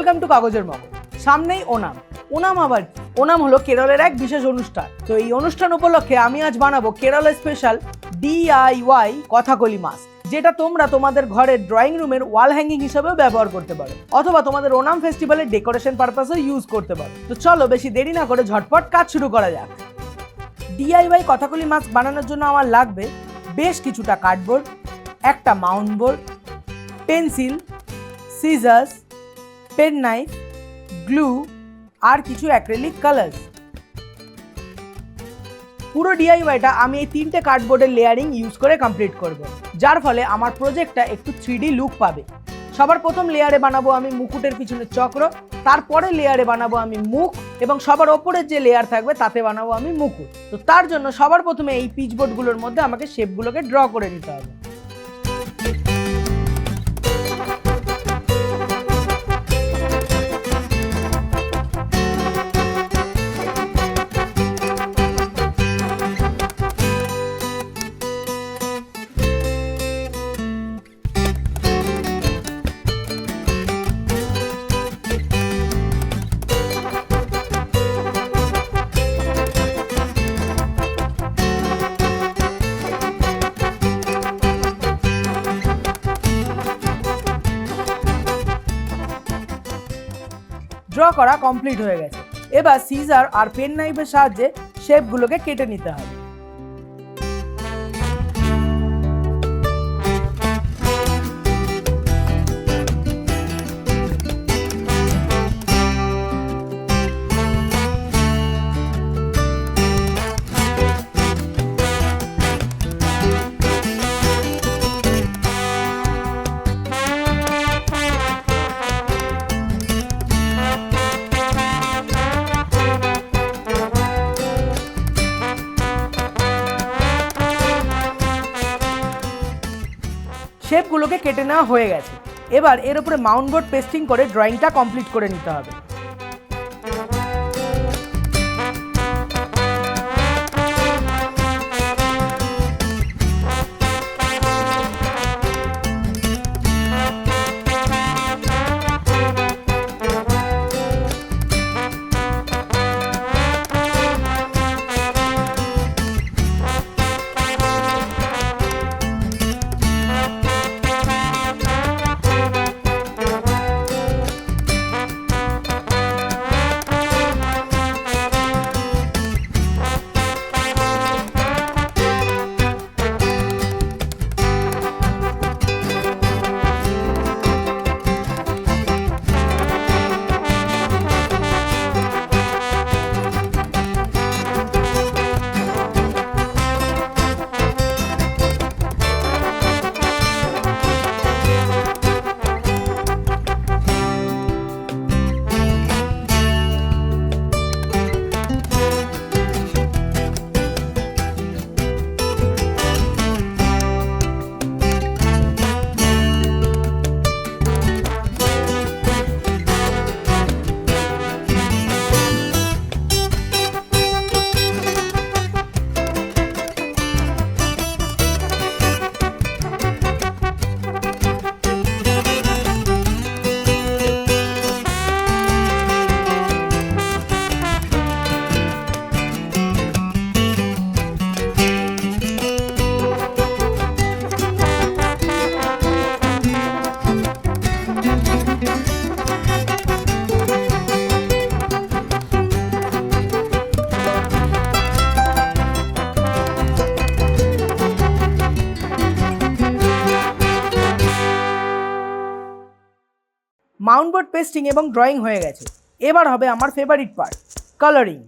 Welcome to কাগজের মগজ। সামনেই ওনাম। ওনাম আবার কি? ওনাম হলো কেরলের এক বিশেষ অনুষ্ঠান। তো এই অনুষ্ঠান উপলক্ষে আমি আজ বানাবো কেরলের স্পেশাল DIY কথাকলি মাস্ক, যেটা তোমরা তোমাদের ঘরের ড্রয়িং রুমের ওয়াল হ্যাঙ্গিং হিসেবেও ব্যবহার করতে পারো, অথবা তোমাদের ওনাম ফেস্টিভ্যালের ডেকোরেশন পারপাসেও ইউজ করতে পারো। তো চলো বেশি দেরি না করে ঝটপট কাজ শুরু করা যাক। DIY কথাকলি মাস্ক বানানোর জন্য আমার লাগবে বেশ কিছুটা কার্ডবোর্ড, একটা mount board, pencil, scissors, pen knife, glue আর কিছু অ্যাক্রিলিক কালার্স। পুরো DIYটা আমি এই 3টে কার্ডবোর্ডের লেয়ারিং ইউজ করে কমপ্লিট করব, যার ফলে আমার প্রজেক্টটা একটু 3D লুক পাবে। সবার প্রথম লেয়ারে বানাবো আমি মুকুটের পিছনে চক্র, তারপরে লেয়ারে বানাবো আমি মুখ, এবং সবার ওপরের যে লেয়ার থাকবে তাতে বানাবো আমি মুকুট। তো তার জন্য সবার প্রথমে এই পিচবোর্ডগুলোর মধ্যে আমাকে শেপগুলোকে ড্র করে নিতে হবে। ড্র করা কমপ্লিট হয়ে গেছে। এবার সিজার আর পেন নাইফের সাহায্যে শেপগুলোকে কেটে নিতে হবে। শেপগুলোকে কেটে নেওয়া হয়ে গেছে। এবার এর উপরে মাউন্ট বোর্ড পেস্টিং করে ড্রয়িংটা কমপ্লিট করে নিতে হবে। মাউন্ট বোর্ড পেস্টিং এবং ড্রয়িং হয়ে গেছে। এবার হবে আমার favourite part, colouring.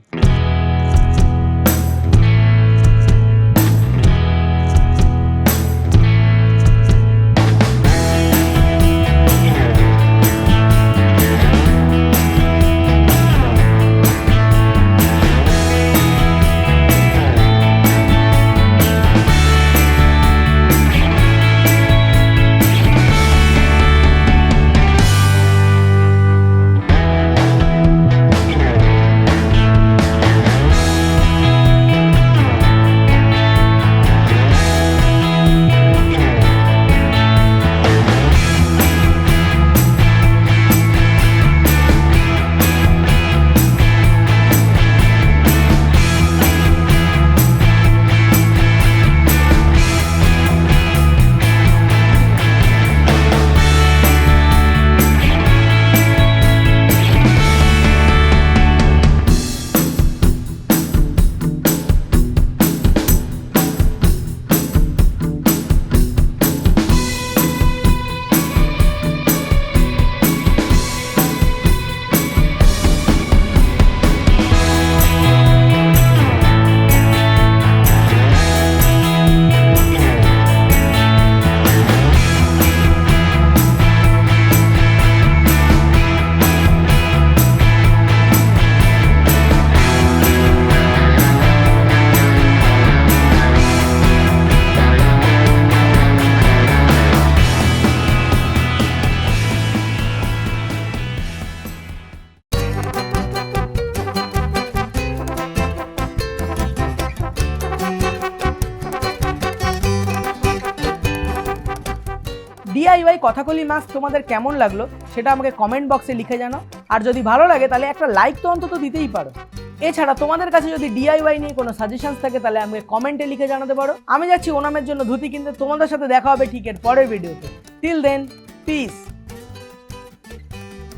DIY Kathakali mask তোমাদের কেমন লাগলো সেটা আমাকে কমেন্ট বক্সে লিখে জানাও। আর যদি ভালো লাগে তাহলে একটা লাইক তো অন্তত দিতেই পারো। এছাড়া তোমাদের কাছে যদি ডিআইওয়াই নিয়ে কোনো সাজেশনস থাকে তাহলে আমাকে কমেন্টে লিখে জানাতে পারো। আমি যাচ্ছি ওনামের জন্য ধুতি কিনতে, তোমাদের সাথে দেখা হবে ঠিক এর পরের ভিডিওতে। Till then, piece.